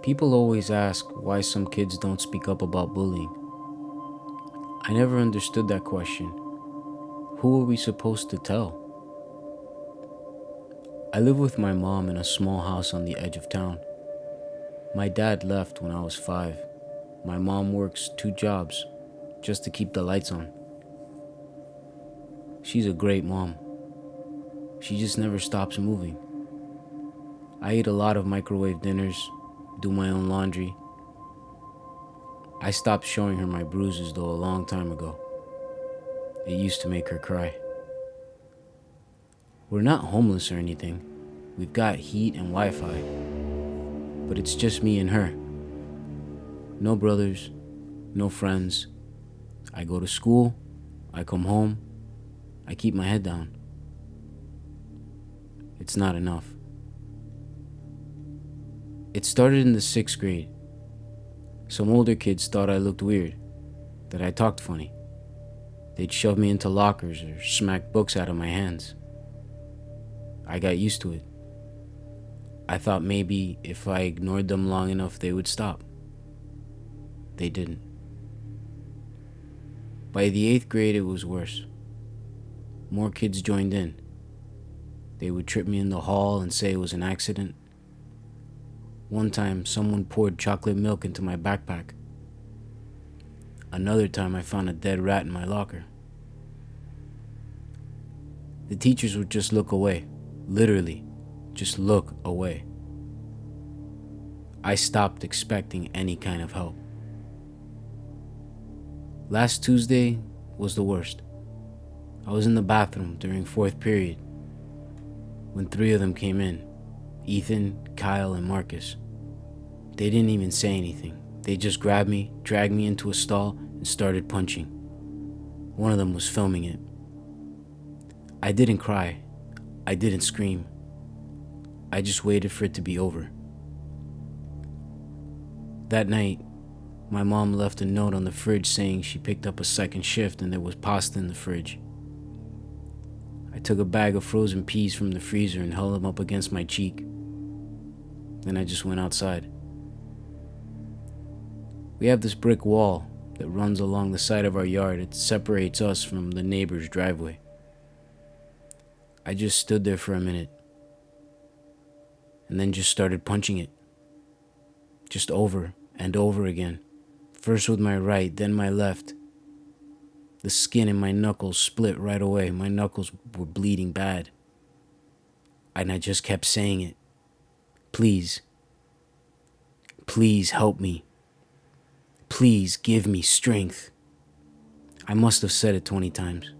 People always ask why some kids don't speak up about bullying. I never understood that question. Who are we supposed to tell? I live with my mom in a small house on the edge of town. My dad left when I was 5. My mom works 2 jobs just to keep the lights on. She's a great mom. She just never stops moving. I eat a lot of microwave dinners, do my own laundry. I stopped showing her my bruises though a long time ago. It used to make her cry. We're not homeless or anything. We've got heat and Wi-Fi. But it's just me and her. No brothers, no friends. I go to school, I come home, I keep my head down. It's not enough. It started in the 6th grade. Some older kids thought I looked weird, that I talked funny. They'd shove me into lockers or smack books out of my hands. I got used to it. I thought maybe if I ignored them long enough they would stop. They didn't. By the 8th grade it was worse. More kids joined in. They would trip me in the hall and say it was an accident. One time, someone poured chocolate milk into my backpack. Another time, I found a dead rat in my locker. The teachers would just look away. Literally, just look away. I stopped expecting any kind of help. Last Tuesday was the worst. I was in the bathroom during 4th period when 3 of them came in. Ethan, Kyle, and Marcus. They didn't even say anything. They just grabbed me, dragged me into a stall, and started punching. One of them was filming it. I didn't cry. I didn't scream. I just waited for it to be over. That night, my mom left a note on the fridge saying she picked up a second shift and there was pasta in the fridge. I took a bag of frozen peas from the freezer and held them up against my cheek. Then I just went outside. We have this brick wall that runs along the side of our yard. It separates us from the neighbor's driveway. I just stood there for a minute and then just started punching it. Just over and over again. First with my right, then my left. The skin in my knuckles split right away. My knuckles were bleeding bad. And I just kept saying it. Please. Please help me. Please give me strength. I must have said it 20 times.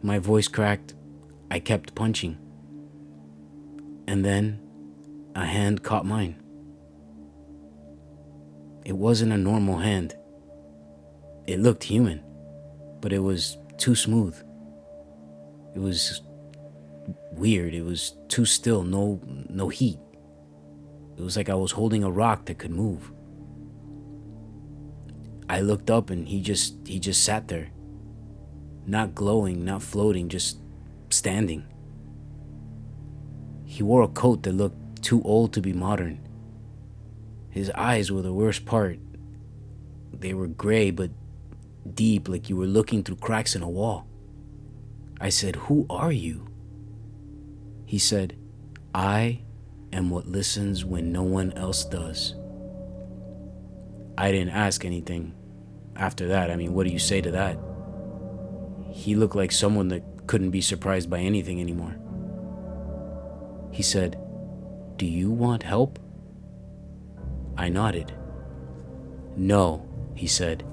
My voice cracked. I kept punching. And then a hand caught mine. It wasn't a normal hand. It looked human, but it was too smooth. It was weird. It was too still, no heat. It was like I was holding a rock that could move. I looked up and he just sat there. Not glowing, not floating, just standing. He wore a coat that looked too old to be modern. His eyes were the worst part. They were gray but deep, like you were looking through cracks in a wall. I said, "Who are you?" He said, "I am what listens when no one else does." I didn't ask anything after that. I mean, what do you say to that? He looked like someone that couldn't be surprised by anything anymore. He said, "Do you want help?" I nodded. "No," he said.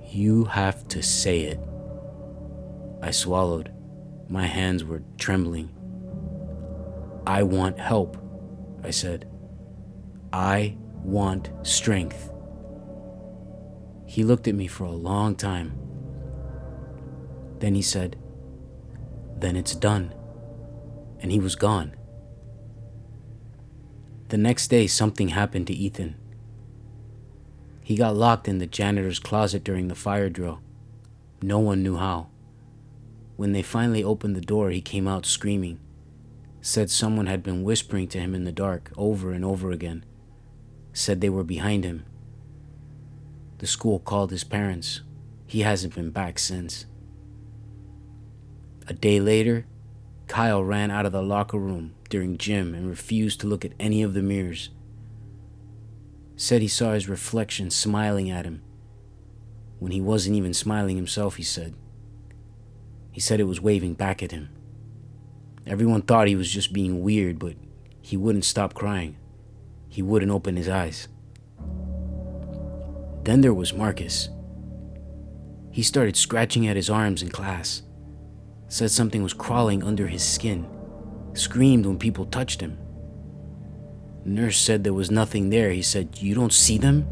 "You have to say it." I swallowed. My hands were trembling. "I want help," I said. "I want strength." He looked at me for a long time. Then he said, "Then it's done." And he was gone. The next day, something happened to Ethan. He got locked in the janitor's closet during the fire drill. No one knew how. When they finally opened the door, he came out screaming. Said someone had been whispering to him in the dark over and over again. said they were behind him. The school called his parents. He hasn't been back since. A day later, Kyle ran out of the locker room during gym and refused to look at any of the mirrors. Said he saw his reflection smiling at him when he wasn't even smiling himself, he said. He said it was waving back at him. Everyone thought he was just being weird, but he wouldn't stop crying. He wouldn't open his eyes. Then there was Marcus. He started scratching at his arms in class. Said something was crawling under his skin. Screamed when people touched him. Nurse said there was nothing there. He said, "You don't see them?"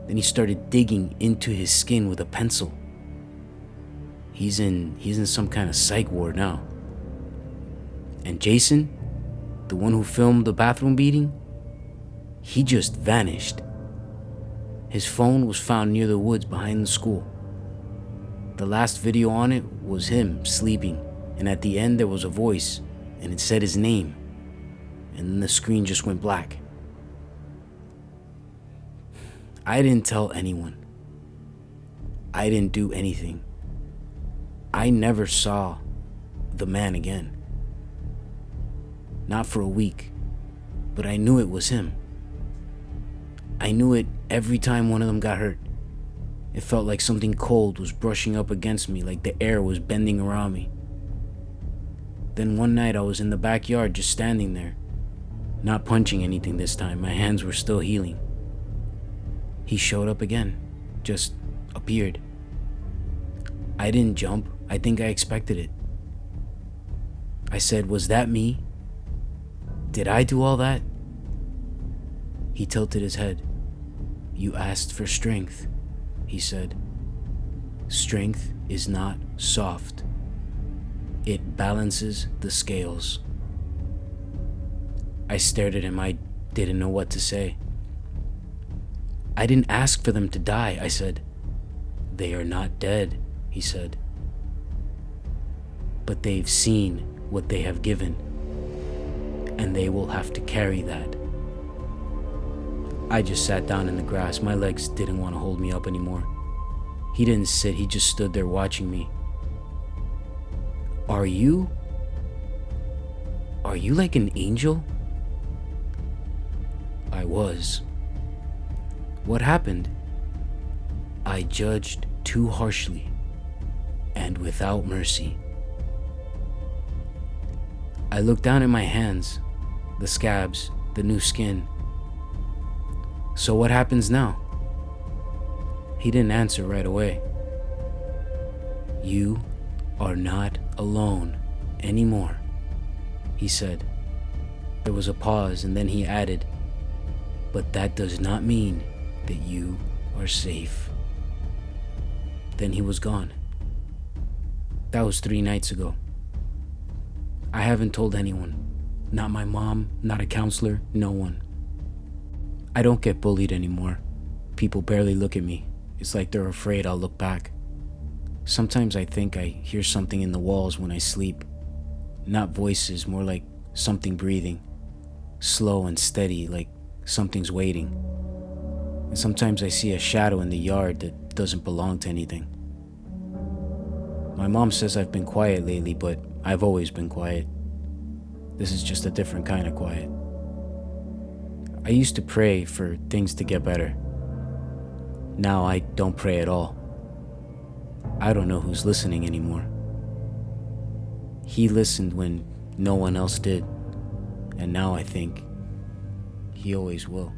Then he started digging into his skin with a pencil. He's in some kind of psych ward now. And Jason, the one who filmed the bathroom beating, he just vanished. His phone was found near the woods behind the school. The last video on it was him sleeping, and at the end there was a voice, and it said his name, and then the screen just went black. I didn't tell anyone. I didn't do anything. I never saw the man again. Not for a week, but I knew it was him. I knew it every time one of them got hurt. It felt like something cold was brushing up against me, like the air was bending around me. Then one night I was in the backyard just standing there, not punching anything this time. My hands were still healing. He showed up again, just appeared. I didn't jump. I think I expected it. I said, "Was that me? Did I do all that?" He tilted his head. "You asked for strength," he said. "Strength is not soft. It balances the scales." I stared at him. I didn't know what to say. "I didn't ask for them to die," I said. "They are not dead," he said. "But they've seen what they have given, and they will have to carry that." I just sat down in the grass. My legs didn't want to hold me up anymore. He didn't sit, he just stood there watching me. Are you like an angel?" I was. "What happened?" "I judged too harshly and without mercy." I looked down at my hands, the scabs, the new skin. "So what happens now?" He didn't answer right away. "You are not alone anymore," he said. There was a pause, and then he added, "But that does not mean that you are safe." Then he was gone. That was 3 nights ago. I haven't told anyone. Not my mom, not a counselor, no one. I don't get bullied anymore. People barely look at me. It's like they're afraid I'll look back. Sometimes I think I hear something in the walls when I sleep. Not voices, more like something breathing. Slow and steady, like something's waiting. And sometimes I see a shadow in the yard that doesn't belong to anything. My mom says I've been quiet lately, but I've always been quiet. This is just a different kind of quiet. I used to pray for things to get better. Now I don't pray at all. I don't know who's listening anymore. He listened when no one else did, and now I think he always will.